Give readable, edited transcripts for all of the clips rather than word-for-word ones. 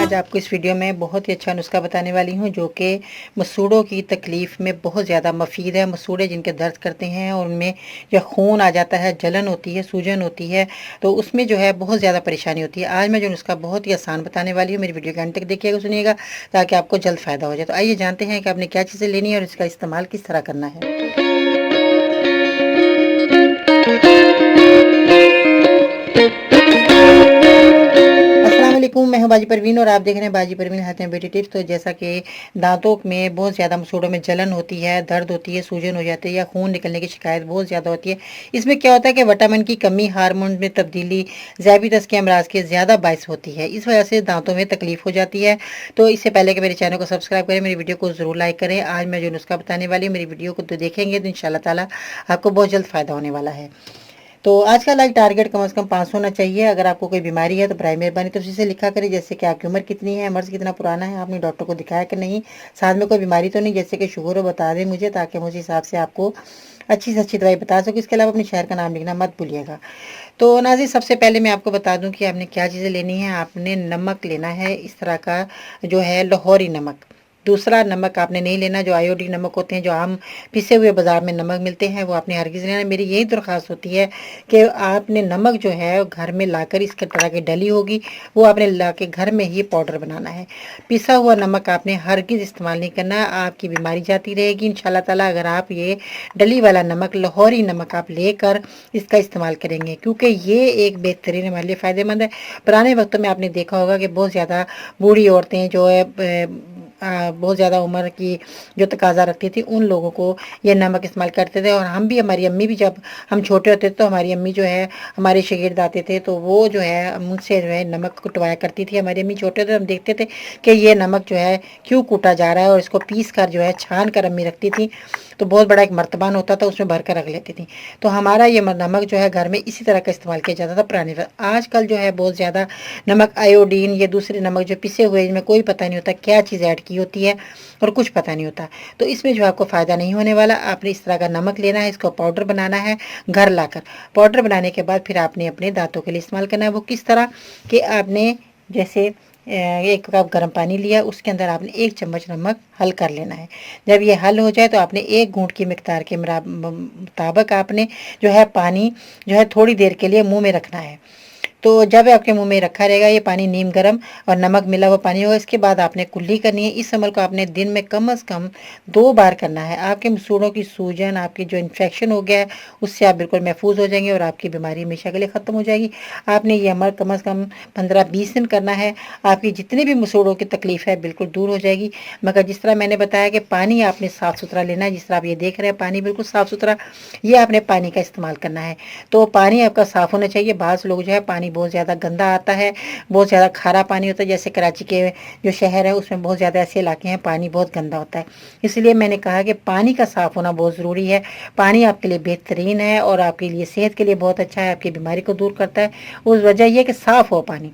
आज आपको इस वीडियो में बहुत ही अच्छा नुस्खा बताने वाली हूं जो कि मसूड़ों की तकलीफ़ में बहुत ज़्यादा मुफीद है। मसूड़े जिनके दर्द करते हैं और उनमें या खून आ जाता है, जलन होती है, सूजन होती है, तो उसमें जो है बहुत ज़्यादा परेशानी होती है। आज मैं जो नुस्खा बहुत ही आसान बताने वाली हूँ, मेरी वीडियो के अंत तक देखिएगा, सुनिएगा, ताकि आपको जल्द फ़ायदा हो जाए। तो आइए जानते हैं कि आपने क्या चीज़ें लेनी है और इसका इस्तेमाल किस तरह करना है। अस्सलामुअलैकुम, मैं हूं बाजी परवीन और आप देख रहे हैं बाजी Parveen health and beauty tips. तो जैसा कि दांतों में बहुत ज़्यादा मसूड़ों में जलन होती है, दर्द होती है, सूजन हो जाती है या खून निकलने की शिकायत बहुत ज़्यादा होती है। इसमें क्या होता है कि विटामिन की कमी, हार्मोन में तब्दीली, ज़ायबितस के अमराज के ज़्यादा बायस होती है। इस वजह से दांतों में तकलीफ हो जाती है। तो इससे पहले कि मेरे चैनल को सब्सक्राइब करें, मेरी वीडियो को ज़रूर लाइक करें। आज मैं जो नुस्खा बताने वाली हूँ, मेरी वीडियो को तो देखेंगे तो इंशाल्लाह ताला आपको बहुत जल्द फ़ायदा होने वाला है। तो आज का लाइक टारगेट कम से कम 500 होना चाहिए। अगर आपको कोई बीमारी है तो बराए मेहरबानी तो उसी से लिखा करें, जैसे कि आपकी उम्र कितनी है, मर्ज कितना पुराना है, आपने डॉक्टर को दिखाया कि नहीं, साथ में कोई बीमारी तो नहीं, जैसे कि शुगर हो बता दें मुझे, ताकि मुझे हिसाब से आपको अच्छी से अच्छी दवाई बता सकूँ। इसके अलावा अपने शहर का नाम लिखना मत भूलिएगा। तो नाज़रीन, सबसे पहले मैं आपको बता दूं कि आपने क्या चीज़ें लेनी है। आपने नमक लेना है, इस तरह का जो है लाहौरी नमक। दूसरा नमक आपने नहीं लेना जो आयोडीन नमक होते हैं, जो आम पिसे हुए बाजार में नमक मिलते हैं, वो आपने हरगिज़ लेना। मेरी यही दरख्वास्त होती है कि आपने नमक जो है घर में लाकर इसके तरह की डली होगी, वो आपने ला के घर में ही पाउडर बनाना है। पिसा हुआ नमक आपने हरगिज़ इस्तेमाल नहीं करना, आपकी बीमारी जाती रहेगी इंशाल्लाह ताला अगर आप ये डली वाला नमक, लाहौरी नमक आप लेकर इसका इस्तेमाल करेंगे, क्योंकि ये एक बेहतरीन हमारे लिए फ़ायदेमंद है। पुराने वक्तों में आपने देखा होगा कि बहुत ज़्यादा बूढ़ी औरतें जो है बहुत ज़्यादा उम्र की जो तकाजा रखती थी, उन लोगों को ये नमक इस्तेमाल करते थे। और हम भी, हमारी अम्मी भी, जब हम छोटे होते थे तो हमारी अम्मी जो है हमारे शागिर्द आते थे तो वो जो है मुझसे जो है नमक कुटवाया करती थी। हमारी अम्मी छोटे थे, हम देखते थे कि ये नमक जो है क्यों कूटा जा रहा है, और इसको पीस कर जो है छान कर अम्मी रखती थी। तो बहुत बड़ा एक मर्तबान होता था, उसमें भर कर रख लेती थी। तो हमारा ये नमक जो है घर में इसी तरह का इस्तेमाल किया जाता था पुराने वक्त। आजकल जो है बहुत ज़्यादा नमक, आयोडीन, ये दूसरे नमक जो पिसे हुए, इनमें कोई पता नहीं होता क्या चीज़ ऐड की होती है और कुछ पता नहीं होता। तो इसमें जो आपको फ़ायदा नहीं होने वाला। आपने इस तरह का नमक लेना है, इसको पाउडर बनाना है घर लाकर। पाउडर बनाने के बाद फिर आपने अपने दांतों के लिए इस्तेमाल करना है। वो किस तरह कि आपने जैसे एक कप गर्म पानी लिया, उसके अंदर आपने 1 चम्मच नमक हल कर लेना है। जब ये हल हो जाए तो आपने 1 घूंट की मिकदार के मुताबिक आपने जो है पानी जो है थोड़ी देर के लिए मुंह में रखना है। तो जब आपके मुंह में रखा रहेगा ये पानी नीम गर्म और नमक मिला हुआ पानी होगा, इसके बाद आपने कुल्ली करनी है। इस अमल को आपने दिन में कम से कम 2 बार करना है। आपके मसूड़ों की सूजन, आपकी जो इन्फेक्शन हो गया है, उससे आप बिल्कुल महफूज हो जाएंगे और आपकी बीमारी हमेशा के लिए ख़त्म हो जाएगी। आपने ये अमल कम से कम 15-20 दिन करना है। आपकी जितनी भी मसूड़ों की तकलीफ है बिल्कुल दूर हो जाएगी। मगर जिस तरह मैंने बताया कि पानी आपने साफ़ सुथरा लेना है, जिस तरह आप ये देख रहे हैं पानी बिल्कुल साफ़ सुथरा, ये आपने पानी का इस्तेमाल करना है। तो पानी आपका साफ़ होना चाहिए। बाज़ लोग जो है पानी बहुत ज़्यादा गंदा आता है, बहुत ज़्यादा खारा पानी होता है। जैसे कराची के जो शहर है उसमें बहुत ज़्यादा ऐसे इलाके हैं पानी बहुत गंदा होता है। इसलिए मैंने कहा कि पानी का साफ़ होना बहुत ज़रूरी है। पानी आपके लिए बेहतरीन है और आपके लिए सेहत के लिए बहुत अच्छा है, आपकी बीमारी को दूर करता है। उस वजह यह कि साफ़ हो पानी।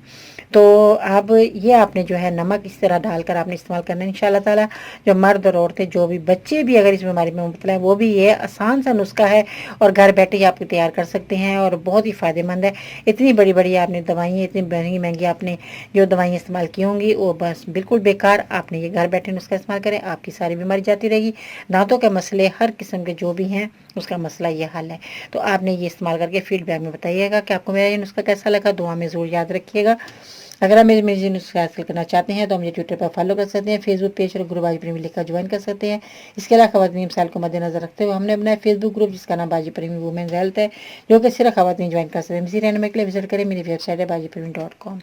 तो अब ये आपने जो है नमक इस तरह डालकर आपने इस्तेमाल करना है इंशाल्लाह ताला। जो मर्द और औरतें, जो भी बच्चे भी अगर इस बीमारी में मुब्तला है, वो भी ये आसान सा नुस्खा है और घर बैठे ही आपके तैयार कर सकते हैं और बहुत ही फ़ायदेमंद है। इतनी बड़ी बड़ी आपने दवाइयाँ, इतनी महंगी महंगी आपने जो दवाइयाँ इस्तेमाल की होंगी वो बस बिल्कुल बेकार। आपने ये घर बैठे नुस्खा इस्तेमाल करें, आपकी सारी बीमारी जाती रहेगी। दांतों के मसले हर किस्म के जो भी हैं उसका मसला ये हल है। तो आपने ये इस्तेमाल करके फीडबैक में बताइएगा कि आपको मेरा ये नुस्खा कैसा लगा। दुआ में ज़रूर याद रखिएगा। अगर आप मेरे नुस्खा हासिल करना चाहते हैं तो मुझे ट्विटर पर फॉलो कर सकते हैं, फेसबुक पेज और ग्रुप बाजी प्रेमी लिखकर ज्वाइन कर सकते हैं। इसके अलावा खवातीन मिसाल को मद्देनजर रखते हुए हमने अपना फेसबुक ग्रुप जिसका नाम बाजी प्रेमी वुमेन हेल्थ है, जो कि सिर्फ खवातीन ज्वाइन कर सकते हैं। इसी रहने के लिए विजिट करें, मेरी वेबसाइट है bajipremi.com।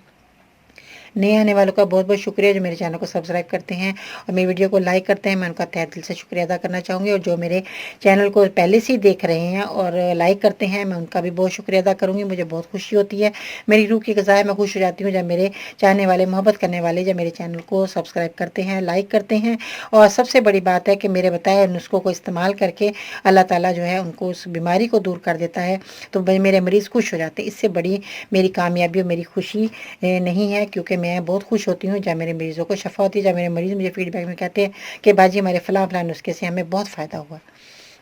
नए आने वालों का बहुत बहुत शुक्रिया जो मेरे चैनल को सब्सक्राइब करते हैं और मेरी वीडियो को लाइक करते हैं। मैं उनका तहे दिल से शुक्रिया अदा करना चाहूँगी। और जो मेरे चैनल को पहले से ही देख रहे हैं और लाइक करते हैं, मैं उनका भी बहुत शुक्रिया अदा करूँगी। मुझे बहुत खुशी होती है, मेरी रूह की ग़ज़ा है। मैं खुश हो जाती हूँ जब मेरे चाहने वाले, मोहब्बत करने वाले जब मेरे चैनल को सब्सक्राइब करते हैं, लाइक करते हैं। और सबसे बड़ी बात है कि मेरे बताए नुस्खों को इस्तेमाल करके अल्लाह ताला जो है उनको उस बीमारी को दूर कर देता है। तो मेरे मरीज़ खुश हो जाते हैं। इससे बड़ी मेरी कामयाबी और मेरी खुशी नहीं है, क्योंकि मैं बहुत खुश होती हूँ जब मेरे मरीज़ों को शफा होती है, जब मेरे मरीज़ मुझे फीडबैक में कहते हैं कि बाजी हमारे फ़लाँ फ़लाँ नुस्खे से हमें बहुत फ़ायदा हुआ।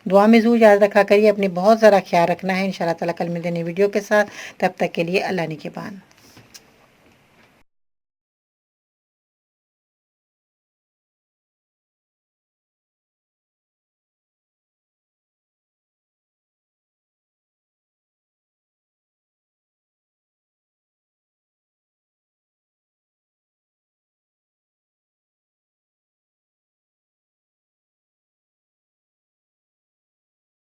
दुआ में ज़रूर याद रखा करिए, अपनी बहुत ज़रा ख्याल रखना है। इंशाल्लाह ताला कल मिलते नई वीडियो के साथ, तब तक के लिए अल्लाह निगहबान।